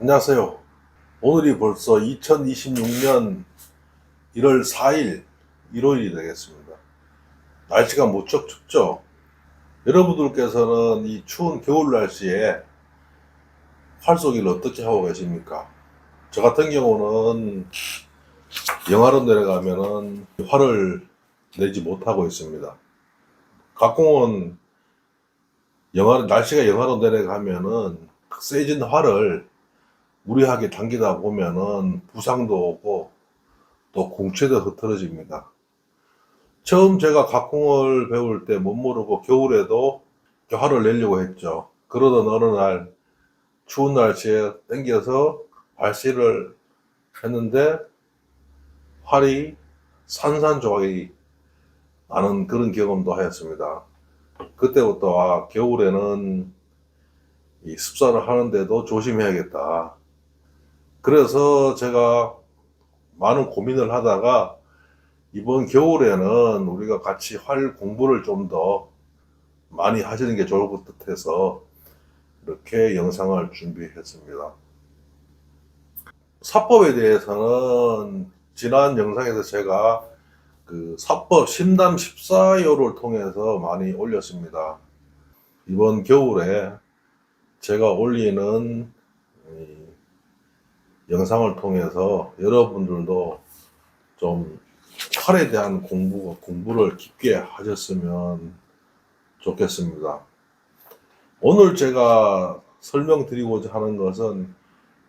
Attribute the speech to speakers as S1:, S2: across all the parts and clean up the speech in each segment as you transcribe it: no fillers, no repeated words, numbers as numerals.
S1: 안녕하세요. 오늘이 벌써 2026년 1월 4일, 일요일이 되겠습니다. 날씨가 무척 춥죠? 여러분들께서는 이 추운 겨울 날씨에 활쏘기를 어떻게 하고 계십니까? 저 같은 경우는 영하로 내려가면은 활을 내지 못하고 있습니다. 가끔은 날씨가 영하로 내려가면은 세진 활을 무리하게 당기다 보면은 부상도 오고 또 궁체도 흐트러집니다. 처음 제가 각궁을 배울 때 못 모르고 겨울에도 화를 내려고 했죠. 그러던 어느 날 추운 날씨에 땡겨서 발시를 했는데 활이 산산조각이 나는 그런 경험도 하였습니다. 그때부터 겨울에는 이 습사를 하는데도 조심해야겠다. 그래서 제가 많은 고민을 하다가 이번 겨울에는 우리가 같이 활 공부를 좀 더 많이 하시는 게 좋을 것 같아서 이렇게 영상을 준비했습니다. 사법에 대해서는 지난 영상에서 제가 그 사법 심담 14요를 통해서 많이 올렸습니다. 이번 겨울에 제가 올리는 영상을 통해서 여러분들도 좀 활에 대한 공부를 깊게 하셨으면 좋겠습니다. 오늘 제가 설명드리고자 하는 것은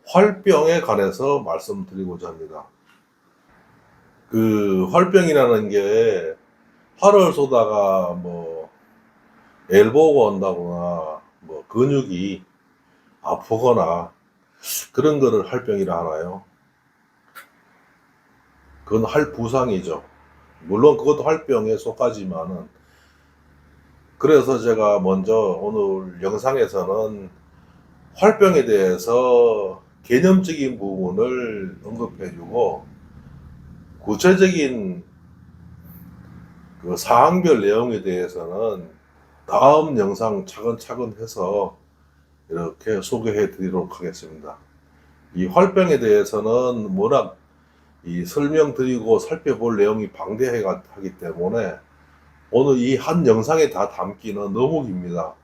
S1: 활병에 관해서 말씀드리고자 합니다. 그 활병이라는 게 활을 쏘다가 뭐 엘보가 온다거나 뭐 근육이 아프거나 그런 거를 활병이라 하나요? 그건 활부상이죠. 물론 그것도 활병에 속하지만은, 그래서 제가 먼저 오늘 영상에서는 활병에 대해서 개념적인 부분을 언급해주고 구체적인 그 사항별 내용에 대해서는 다음 영상 차근차근 해서 이렇게 소개해 드리도록 하겠습니다. 이 활병에 대해서는 워낙 이 설명드리고 살펴볼 내용이 방대하기 때문에 오늘 이 한 영상에 다 담기는 너무 깁니다.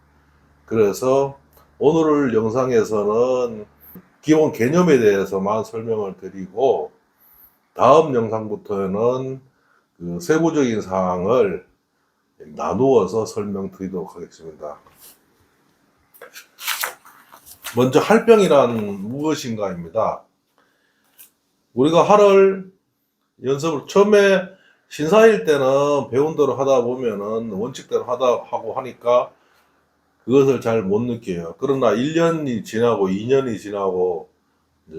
S1: 그래서 오늘 영상에서는 기본 개념에 대해서만 설명을 드리고 다음 영상부터는 그 세부적인 사항을 나누어서 설명드리도록 하겠습니다. 먼저 활병이란 무엇인가입니다. 우리가 활을 연습을 처음에 신사일 때는 배운 대로 하다 보면은 원칙대로 하고 하니까 그것을 잘 못 느껴요. 그러나 1년이 지나고 2년이 지나고 이제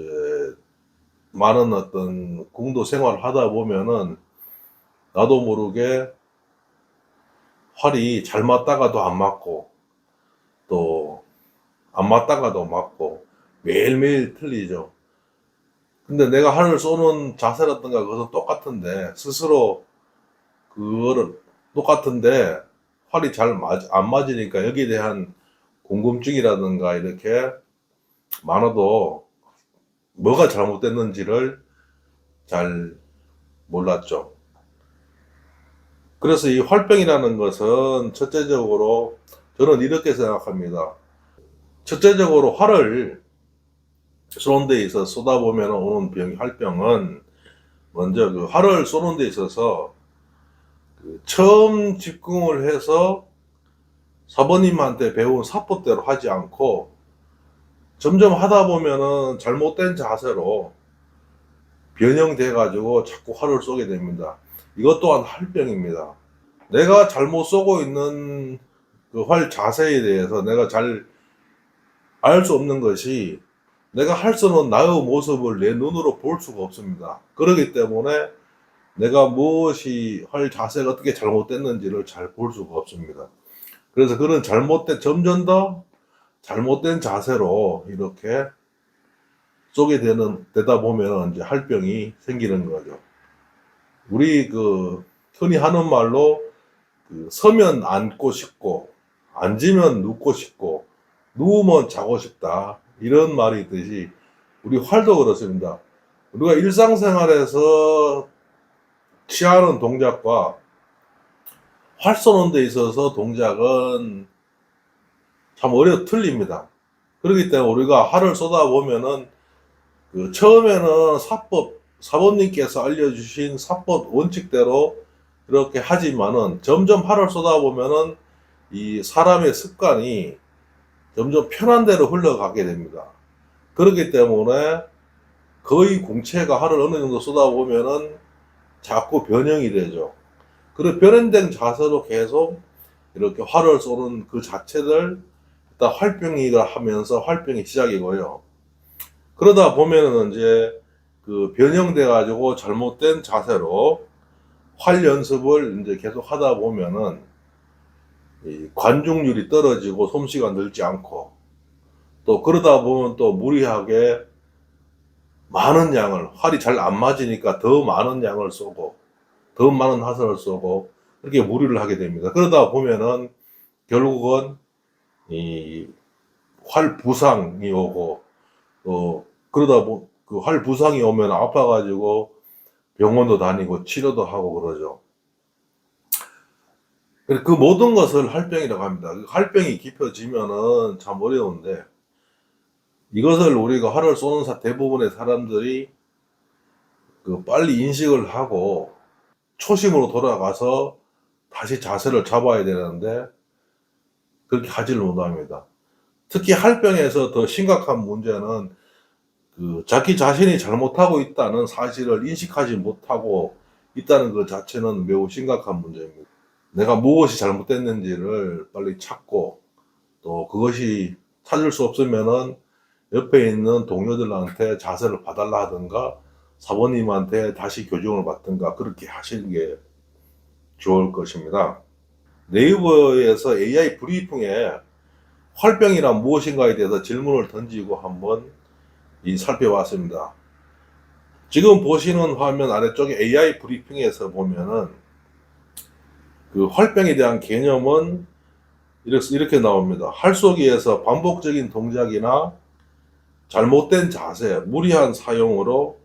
S1: 많은 어떤 궁도 생활을 하다 보면은 나도 모르게 활이 잘 맞다가도 안 맞고 또 안 맞다가도 맞고 매일매일 틀리죠. 근데 내가 활을 쏘는 자세라든가 그것은 똑같은데 스스로 그거를 똑같은데 활이 안 맞으니까 여기에 대한 궁금증이라든가 이렇게 많아도 뭐가 잘못됐는지를 잘 몰랐죠. 그래서 이 활병이라는 것은 첫째적으로 저는 이렇게 생각합니다. 첫째적으로 활을 쏘는 데 있어서 쏘다 보면 오는 활병은 먼저 그 활을 쏘는 데 있어서 그 처음 집중을 해서 사모님한테 배운 사법대로 하지 않고 점점 하다 보면은 잘못된 자세로 변형돼 가지고 자꾸 활을 쏘게 됩니다. 이것 또한 활병입니다. 내가 잘못 쏘고 있는 그 활 자세에 대해서 내가 잘 알 수 없는 것이 내가 할 쏘는 나의 모습을 내 눈으로 볼 수가 없습니다. 그렇기 때문에 내가 무엇이 활 자세가 어떻게 잘못됐는지를 잘 볼 수가 없습니다. 그래서 그런 점점 더 잘못된 자세로 이렇게 쏘게 되다 보면 이제 활병이 생기는 거죠. 우리 그 흔히 하는 말로 그 서면 앉고 싶고 앉으면 눕고 싶고 누우면 자고 싶다 이런 말이 있듯이 우리 활도 그렇습니다. 우리가 일상생활에서 취하는 동작과 활 쏘는 데 있어서 동작은 참 틀립니다. 그렇기 때문에 우리가 활을 쏘다 보면은 처음에는 사범님께서 알려주신 사법 원칙대로 이렇게 하지만은 점점 활을 쏘다 보면은 이 사람의 습관이 점점 편한 대로 흘러가게 됩니다. 그렇기 때문에 거의 공채가 활을 어느 정도 쏘다 보면은 자꾸 변형이 되죠. 그리고 변형된 자세로 계속 이렇게 활을 쏘는 그 자체를 일단 활병이가 하면서 활병이 시작이고요. 그러다 보면은 이제 변형돼 가지고 잘못된 자세로 활 연습을 이제 계속 하다 보면은 이 관중률이 떨어지고 솜씨가 늘지 않고, 또 그러다 보면 또 무리하게 많은 양을, 활이 잘 안 맞으니까 더 많은 양을 쏘고 더 많은 화살을 쏘고 이렇게 무리를 하게 됩니다. 그러다 보면은 결국은 이 활 부상이 오고, 또 그 활 부상이 오면 아파가지고 병원도 다니고 치료도 하고 그러죠. 그 모든 것을 활병이라고 합니다. 활병이 깊어지면은 참 어려운데, 이것을 우리가 활을 쏘는 대부분의 사람들이 빨리 인식을 하고 초심으로 돌아가서 다시 자세를 잡아야 되는데 그렇게 하지를 못합니다. 특히 활병에서 더 심각한 문제는 자기 자신이 잘못하고 있다는 사실을 인식하지 못하고 있다는 것 자체는 매우 심각한 문제입니다. 내가 무엇이 잘못됐는지를 빨리 찾고, 또 그것이 찾을 수 없으면은 옆에 있는 동료들한테 자세를 봐달라 하든가 사모님한테 다시 교정을 받든가 그렇게 하시는 게 좋을 것입니다. 네이버에서 AI 브리핑에 활병이란 무엇인가에 대해서 질문을 던지고 한번 살펴봤습니다. 지금 보시는 화면 아래쪽에 AI 브리핑에서 보면은 활병에 대한 개념은 이렇게 나옵니다. 활쏘기에서 반복적인 동작이나 잘못된 자세, 무리한 사용으로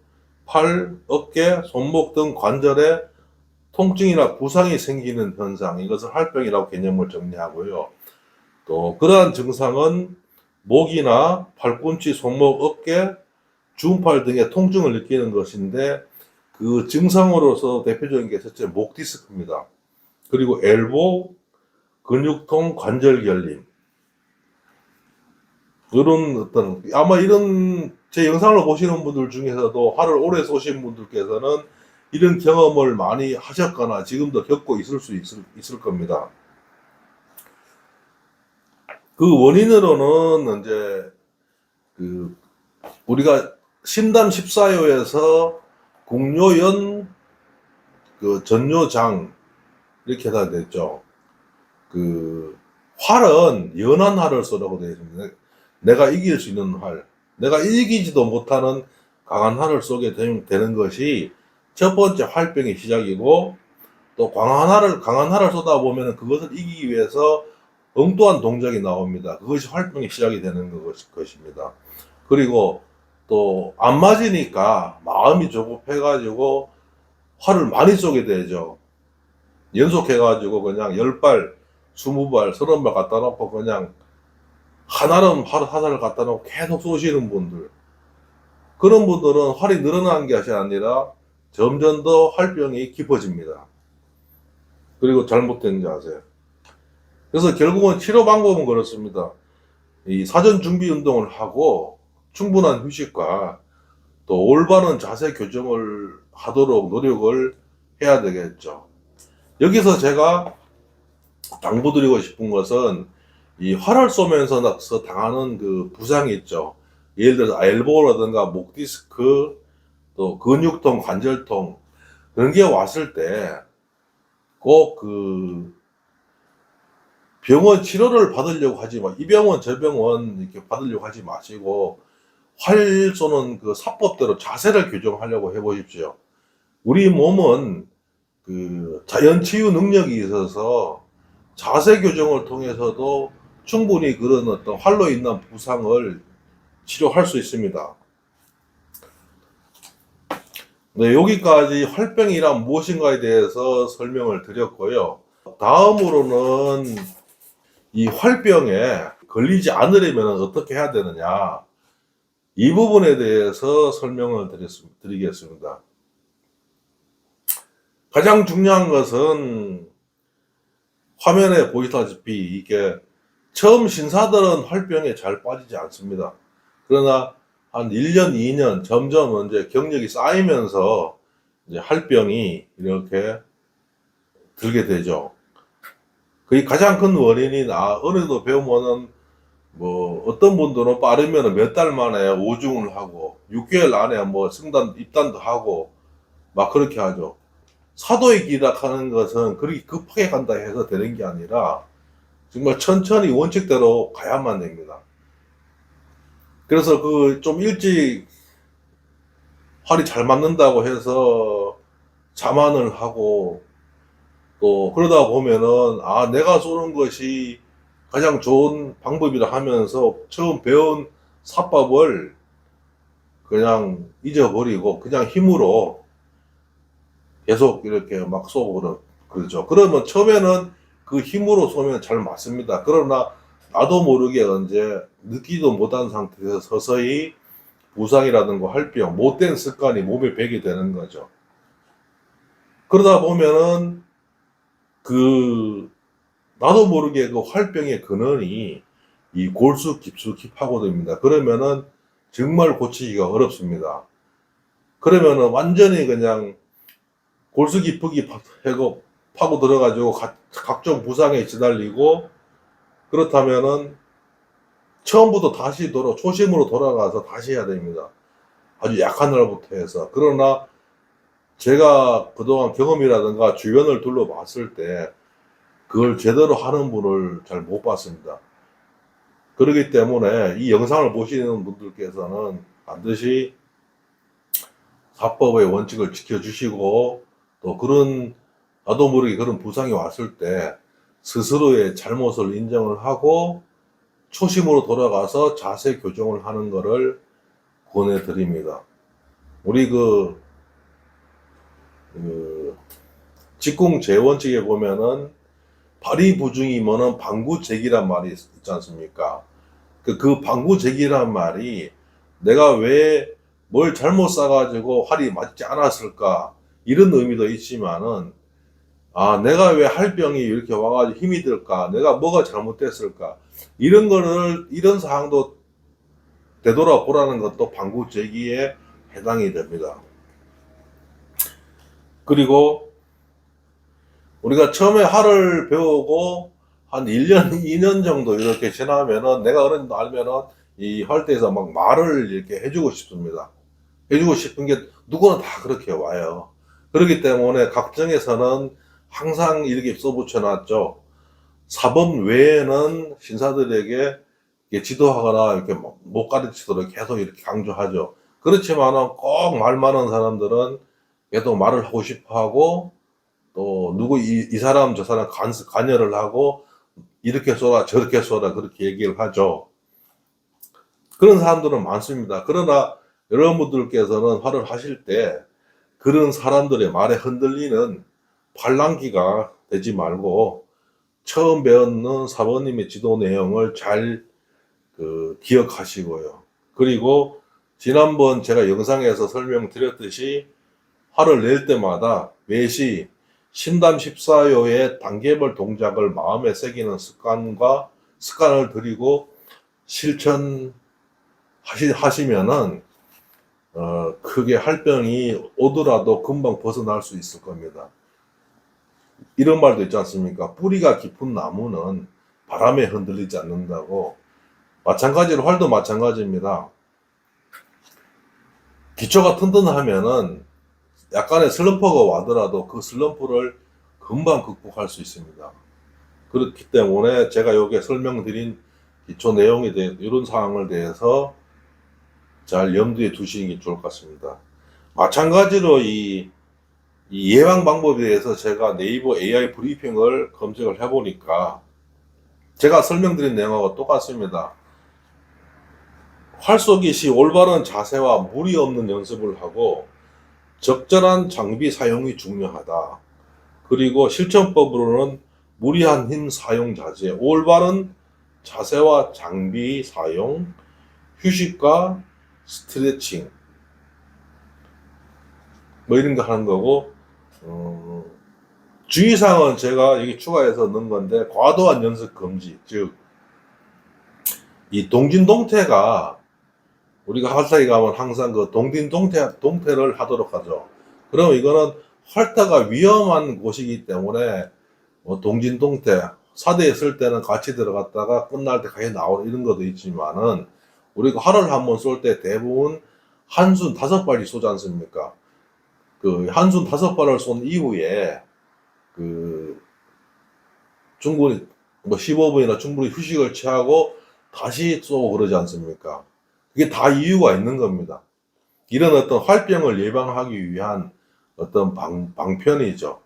S1: 팔, 어깨, 손목 등 관절에 통증이나 부상이 생기는 현상, 이것을 활병이라고 개념을 정리하고요. 또 그러한 증상은 목이나 팔꿈치, 손목, 어깨, 주름팔 등의 통증을 느끼는 것인데, 그 증상으로서 대표적인 게 첫째 목 디스크입니다. 그리고 엘보, 근육통, 관절 결림, 아마 이런 제 영상을 보시는 분들 중에서도 활을 오래 쏘신 분들께서는 이런 경험을 많이 하셨거나 지금도 겪고 있을 겁니다. 그 원인으로는 이제 우리가 신담 14요에서 공요연 전요장 이렇게 다 됐죠. 활은 연한 활을 쏘라고 되어 있습니다. 내가 이길 수 있는 활, 내가 이기지도 못하는 강한 활을 쏘게 되는 것이 첫 번째 활병의 시작이고, 또 강한 활을 쏘다 보면 그것을 이기기 위해서 엉뚱한 동작이 나옵니다. 그것이 활병의 시작이 되는 것입니다. 그리고 또 안 맞으니까 마음이 조급해가지고 활을 많이 쏘게 되죠. 연속해가지고 그냥 10발, 20발, 30발 갖다 놓고 그냥 한아름 화살을 갖다 놓고 계속 쏘시는 분들, 그런 분들은 활이 늘어나는 것이 아니라 점점 더 활병이 깊어집니다. 그리고 잘못된 자세. 그래서 결국은 치료 방법은 그렇습니다. 이 사전 준비 운동을 하고 충분한 휴식과 또 올바른 자세 교정을 하도록 노력을 해야 되겠죠. 여기서 제가 당부드리고 싶은 것은 이 활을 쏘면서 당하는 부상이 있죠. 예를 들어서 엘보라든가 목 디스크, 또 근육통, 관절통, 그런 게 왔을 때 꼭 병원 치료를 받으려고 하지 마. 이 병원 저 병원 이렇게 받으려고 하지 마시고 활 쏘는 사법대로 자세를 교정하려고 해보십시오. 우리 몸은 자연 치유 능력이 있어서 자세 교정을 통해서도 충분히 그런 활로 인한 부상을 치료할 수 있습니다. 네, 여기까지 활병이란 무엇인가에 대해서 설명을 드렸고요. 다음으로는 이 활병에 걸리지 않으려면 어떻게 해야 되느냐, 이 부분에 대해서 설명을 드리겠습니다. 가장 중요한 것은 화면에 보시다시피 이게 처음 신사들은 활병에 잘 빠지지 않습니다. 그러나 한 1년, 2년 점점 이제 경력이 쌓이면서 이제 활병이 이렇게 들게 되죠. 그게 가장 큰 원인이 어느 정도 배우면은 뭐 어떤 분들은 빠르면 몇 달 만에 오중을 하고 6개월 안에 뭐 승단 입단도 하고 막 그렇게 하죠. 사도의 길이라는 것은 그렇게 급하게 간다 해서 되는 게 아니라 정말 천천히 원칙대로 가야만 됩니다. 그래서 그 좀 일찍 활이 잘 맞는다고 해서 자만을 하고 또 그러다 보면은 내가 쏘는 것이 가장 좋은 방법이라 하면서 처음 배운 사법을 그냥 잊어버리고 그냥 힘으로 계속 이렇게 막 쏘고 그러죠. 그러면 처음에는 그 힘으로 쏘면 잘 맞습니다. 그러나 나도 모르게 언제 느끼도 못한 상태에서 서서히 부상이라든가 활병, 못된 습관이 몸에 배게 되는 거죠. 그러다 보면은 나도 모르게 그 활병의 근원이 이 골수 깊숙이 파고듭니다. 그러면은 정말 고치기가 어렵습니다. 그러면은 완전히 그냥 골수 깊숙이 파고 들어가지고 각종 부상에 시달리고, 그렇다면은 처음부터 다시 초심으로 돌아가서 다시 해야 됩니다. 아주 약한 날부터 해서. 그러나 제가 그동안 경험이라든가 주변을 둘러봤을 때 그걸 제대로 하는 분을 잘 못 봤습니다. 그렇기 때문에 이 영상을 보시는 분들께서는 반드시 사법의 원칙을 지켜주시고, 또 나도 모르게 그런 부상이 왔을 때 스스로의 잘못을 인정을 하고 초심으로 돌아가서 자세 교정을 하는 것을 권해드립니다. 우리 직궁 제원칙에 보면은 발의부중이면은 방구제기란 말이 있지 않습니까? 그 방구제기란 말이 내가 왜 뭘 잘못 싸가지고 활이 맞지 않았을까, 이런 의미도 있지만은 내가 왜 활병이 이렇게 와가지고 힘이 들까, 내가 뭐가 잘못됐을까, 이런 사항도 되돌아보라는 것도 방구제기에 해당이 됩니다. 그리고 우리가 처음에 활을 배우고 한 1년, 2년 정도 이렇게 지나면은 내가 어느 정도 알면은 이 활대에서 막 말을 이렇게 해주고 싶습니다. 해주고 싶은 게 누구나 다 그렇게 와요. 그렇기 때문에 각정에서는 항상 이렇게 써붙여 놨죠. 사법 외에는 신사들에게 지도하거나 이렇게 못 가르치도록 계속 이렇게 강조하죠. 그렇지만은 꼭 말 많은 사람들은 계속 말을 하고 싶어 하고, 또 이 사람 저 사람 관여를 하고 이렇게 쏘라 저렇게 쏘라 그렇게 얘기를 하죠. 그런 사람들은 많습니다. 그러나 여러분들께서는 활을 하실 때 그런 사람들의 말에 흔들리는 팔랑귀가 되지 말고 처음 배우는 사모님의 지도 내용을 잘 기억하시고요. 그리고 지난번 제가 영상에서 설명드렸듯이 활을 낼 때마다 매시 신담 14요의 단계별 동작을 마음에 새기는 습관을 들이고 실천하시면은 크게 활병이 오더라도 금방 벗어날 수 있을 겁니다. 이런 말도 있지 않습니까? 뿌리가 깊은 나무는 바람에 흔들리지 않는다고. 마찬가지로 활도 마찬가지입니다. 기초가 튼튼하면은 약간의 슬럼프가 와더라도 그 슬럼프를 금방 극복할 수 있습니다. 그렇기 때문에 제가 여기에 설명드린 기초 내용에 대해 이런 사항을 대해서 잘 염두에 두시는 게 좋을 것 같습니다. 마찬가지로 이 예방 방법에 대해서 제가 네이버 AI 브리핑을 검색을 해보니까 제가 설명드린 내용하고 똑같습니다. 활 쏘기 시 올바른 자세와 무리 없는 연습을 하고 적절한 장비 사용이 중요하다. 그리고 실천법으로는 무리한 힘 사용 자제, 올바른 자세와 장비 사용, 휴식과 스트레칭 뭐 이런 거 하는 거고, 주의사항은 제가 여기 추가해서 넣은 건데, 과도한 연습 금지. 즉 이 동진동태가, 우리가 하사에 가면 항상 그 동태를 하도록 하죠. 그럼 이거는 활타가 위험한 곳이기 때문에 뭐 동진동태 사대에 쓸 때는 같이 들어갔다가 끝날 때 같이 나오는 이런 것도 있지만은, 우리가 활을 한번 쏠 때 대부분 한순 5발이 쏘지 않습니까? 그 한순 5발을 쏜 이후에 그 충분히 뭐 15분이나 충분히 휴식을 취하고 다시 쏘고 그러지 않습니까? 그게 다 이유가 있는 겁니다. 이런 어떤 활병을 예방하기 위한 어떤 방편이죠.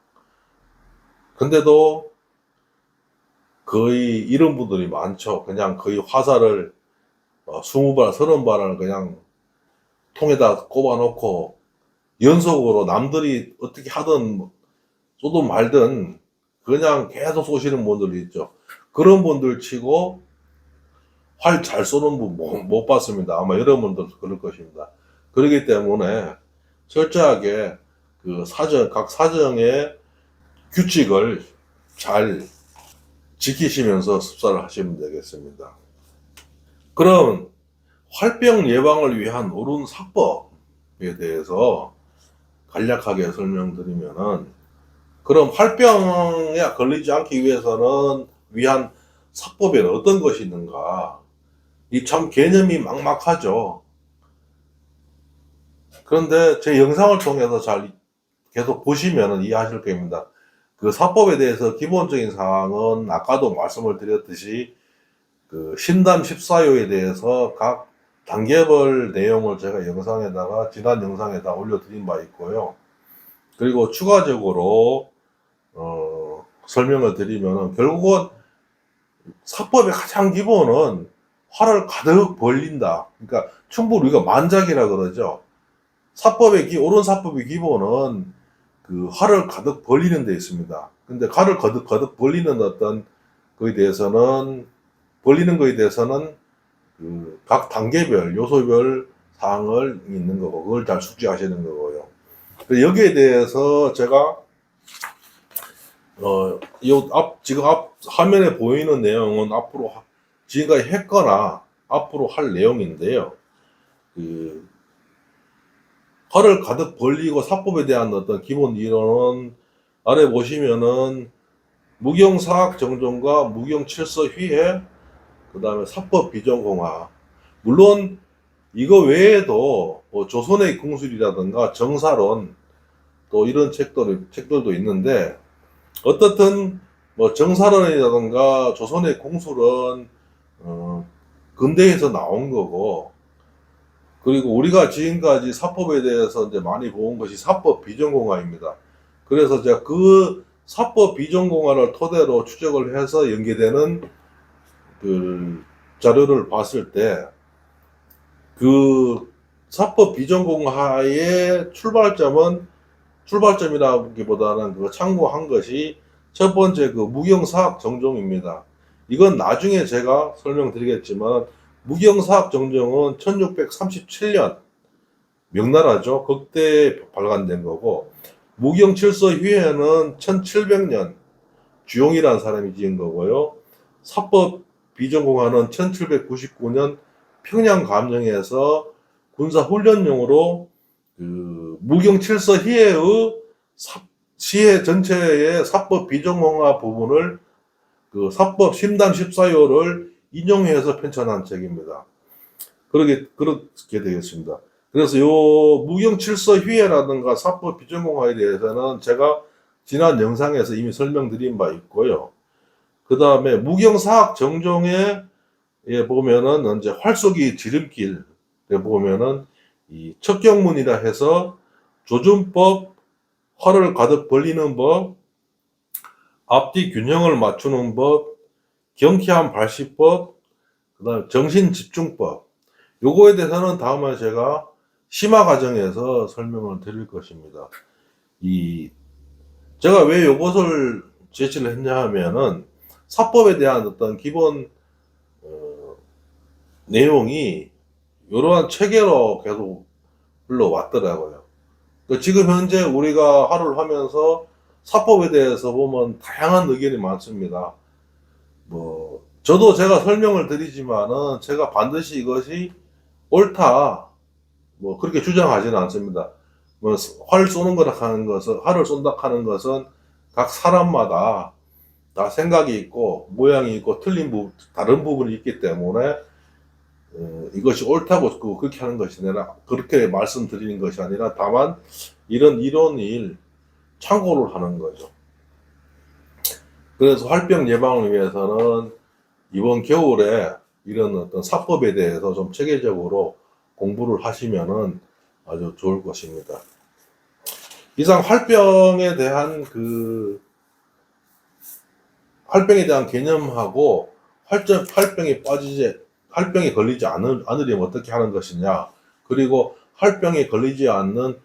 S1: 근데도 거의 이런 분들이 많죠. 그냥 거의 화살을 20발, 30발을 그냥 통에다 꼽아놓고 연속으로 남들이 어떻게 하든 쏘든 말든 그냥 계속 쏘시는 분들이 있죠. 그런 분들 치고 활 잘 쏘는 분 못 봤습니다. 아마 여러분들도 그럴 것입니다. 그렇기 때문에 철저하게 그 각 사정의 규칙을 잘 지키시면서 습사를 하시면 되겠습니다. 그럼 활병 예방을 위한 옳은 사법에 대해서 간략하게 설명드리면은, 그럼 활병에 걸리지 않기 위해서는 위한 사법에는 어떤 것이 있는가? 이 참 개념이 막막하죠. 그런데 제 영상을 통해서 잘 계속 보시면 이해하실 겁니다. 그 사법에 대해서 기본적인 사항은 아까도 말씀을 드렸듯이 그 신담 14요에 대해서 각 단계별 내용을 제가 지난 영상에다 올려드린 바 있고요. 그리고 추가적으로 설명을 드리면은, 결국은 사법의 가장 기본은 활을 가득 벌린다. 그러니까 충분히 우리가 만작이라 그러죠. 옳은 사법의 기본은 그 활을 가득 벌리는 데 있습니다. 근데 활을 가득 벌리는 벌리는 거에 대해서는 그 각 단계별, 요소별 사항을 있는 거고, 그걸 잘 숙지하시는 거고요. 여기에 대해서 제가 지금 앞 화면에 보이는 내용은 앞으로 지금까지 했거나 앞으로 할 내용인데요. 그 활을 가득 벌리고 사법에 대한 어떤 기본 이론은 아래 보시면은 무경사학 정종과 무경칠서 휘해, 그 다음에 사법 비전공화. 물론 이거 외에도 뭐 조선의 궁술이라든가 정사론, 또 이런 책들도 있는데, 어떻든 뭐 정사론이라든가 조선의 궁술은 근대에서 나온 거고, 그리고 우리가 지금까지 사법에 대해서 이제 많이 본 것이 사법 비전공화입니다. 그래서 제가 그 사법 비전공화를 토대로 추적을 해서 연계되는 그 자료를 봤을 때, 그 사법 비전공화의 출발점이라기보다는 그 참고한 것이 첫 번째 그 무경사학 정종입니다. 이건 나중에 제가 설명드리겠지만, 무경사학 정종은 1637년 명나라죠. 그때 발간된 거고, 무경칠서 휘해는 1700년 주용이라는 사람이 지은 거고요. 사법 비전공화는 1799년 평양 감령에서 군사 훈련용으로 그 무경칠서 시해 전체의 사법 비전공화 부분을 그 사법 신담 14요를 인용해서 편찬한 책입니다. 그렇게 되겠습니다. 그래서 요 무경칠서 휘해라든가 사법 비전공화에 대해서는 제가 지난 영상에서 이미 설명드린 바 있고요. 그 다음에 무경사학 정종에 보면은 이제 활쏘기 지름길에 보면은 이 척경문이라 해서 조준법, 활을 가득 벌리는 법, 앞뒤 균형을 맞추는 법, 경쾌한 발시법, 그 다음에 정신집중법, 요거에 대해서는 다음에 제가 심화 과정에서 설명을 드릴 것입니다. 제가 왜 이것을 제시를 했냐 하면은 사법에 대한 어떤 기본 내용이 이러한 체계로 계속 흘러왔더라고요. 지금 현재 우리가 하루를 하면서 사법에 대해서 보면 다양한 의견이 많습니다. 저도 제가 설명을 드리지만은 제가 반드시 이것이 옳다, 그렇게 주장하지는 않습니다. 활 쏘는 거라 하는 것은, 활을 쏜다 하는 것은 각 사람마다 다 생각이 있고, 모양이 있고, 다른 부분이 있기 때문에, 이것이 옳다고 그렇게 하는 것이 아니라, 그렇게 말씀드리는 것이 아니라, 다만, 이런 이론을 참고를 하는 거죠. 그래서 활병 예방을 위해서는 이번 겨울에 이런 어떤 사법에 대해서 좀 체계적으로 공부를 하시면은 아주 좋을 것입니다. 이상 활병에 대한 활병에 대한 개념하고 활병에 걸리지 않으려면 어떻게 하는 것이냐, 그리고 활병에 걸리지 않는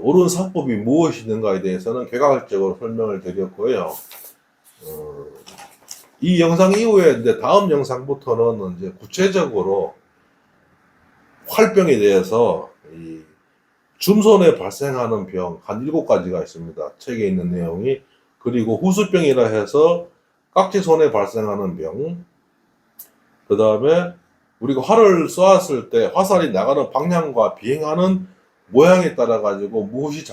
S1: 옳은 사법이 무엇이든가에 대해서는 개괄적으로 설명을 드렸고요. 이 영상 이후에 이제 다음 영상부터는 이제 구체적으로 활병에 대해서 줌손에 발생하는 병 한 7가지가 있습니다. 책에 있는 내용이. 그리고 후수병이라 해서 깍지손에 발생하는 병, 그 다음에 우리가 활을 쏘았을 때 화살이 나가는 방향과 비행하는 모양에 따라 가지고 무엇이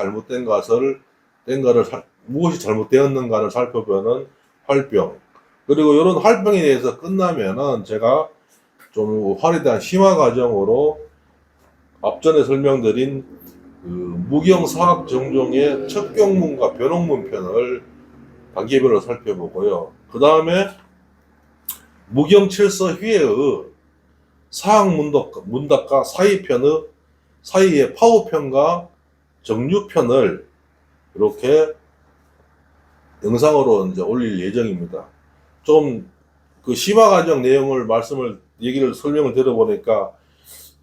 S1: 무엇이 잘못되었는가를 살펴보는 활병. 그리고 이런 활병에 대해서 끝나면은 제가 좀 활에 대한 심화 과정으로 앞전에 설명드린 무경사학 정종의 척경문과 변옥문 편을 단계별로 살펴보고요. 그 다음에 무경칠서 휘의 사학문답과 사이의 파호편과 정류편을 이렇게 영상으로 이제 올릴 예정입니다. 좀 심화 과정 내용을 설명을 들어보니까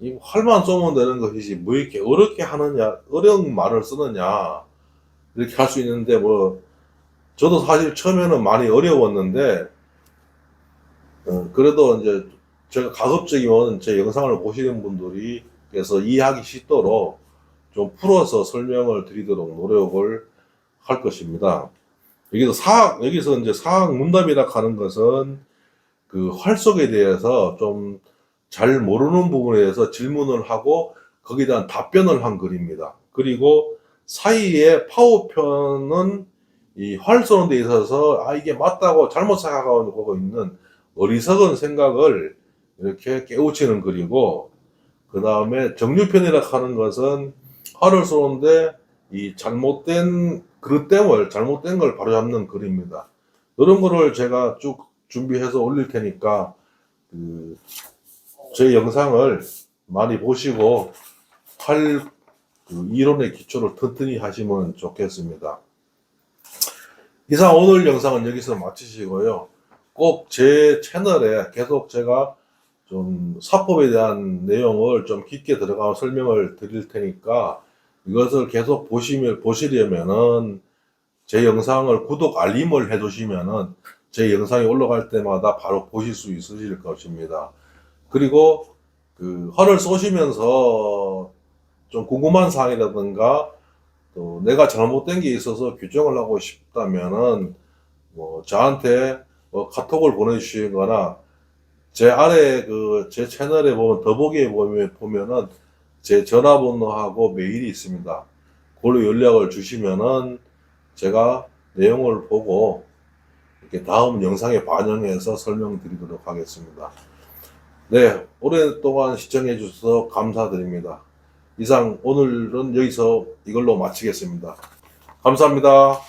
S1: 이 활만 쏘면 되는 것이지 뭐 이렇게 어렵게 하느냐, 어려운 말을 쓰느냐, 이렇게 할 수 있는데 저도 사실 처음에는 많이 어려웠는데 그래도 이제 제가 가급적이면 제 영상을 보시는 분들이 그래서 이해하기 쉽도록 좀 풀어서 설명을 드리도록 노력을 할 것입니다. 여기서 이제 사학 문답이라 하는 것은 활 속에 대해서 좀 잘 모르는 부분에 대해서 질문을 하고 거기에 대한 답변을 한 글입니다. 그리고 사이의 파호편은 이 활 쏘는 데 있어서 이게 맞다고 잘못 생각하고 있는 어리석은 생각을 이렇게 깨우치는 글이고, 그 다음에 정류편이라 하는 것은 활을 쏘는데 이 잘못된 걸 바로잡는 글입니다. 이런 거를 제가 쭉 준비해서 올릴 테니까 제 영상을 많이 보시고 이론의 기초를 튼튼히 하시면 좋겠습니다. 이상 오늘 영상은 여기서 마치시고요. 꼭 제 채널에 계속 제가 좀 사법에 대한 내용을 좀 깊게 들어가서 설명을 드릴 테니까 이것을 계속 보시려면은 제 영상을 구독, 알림을 해두시면은 제 영상이 올라갈 때마다 바로 보실 수 있으실 것입니다. 그리고 활을 쏘시면서 좀 궁금한 사항이라든가 또 내가 잘못된 게 있어서 규정을 하고 싶다면은 저한테 카톡을 보내주시거나 제 아래 제 채널에 보면 더보기에 보면은 제 전화번호하고 메일이 있습니다. 그걸로 연락을 주시면은 제가 내용을 보고 이렇게 다음 영상에 반영해서 설명드리도록 하겠습니다. 네, 오랫동안 시청해 주셔서 감사드립니다. 이상 오늘은 여기서 이걸로 마치겠습니다. 감사합니다.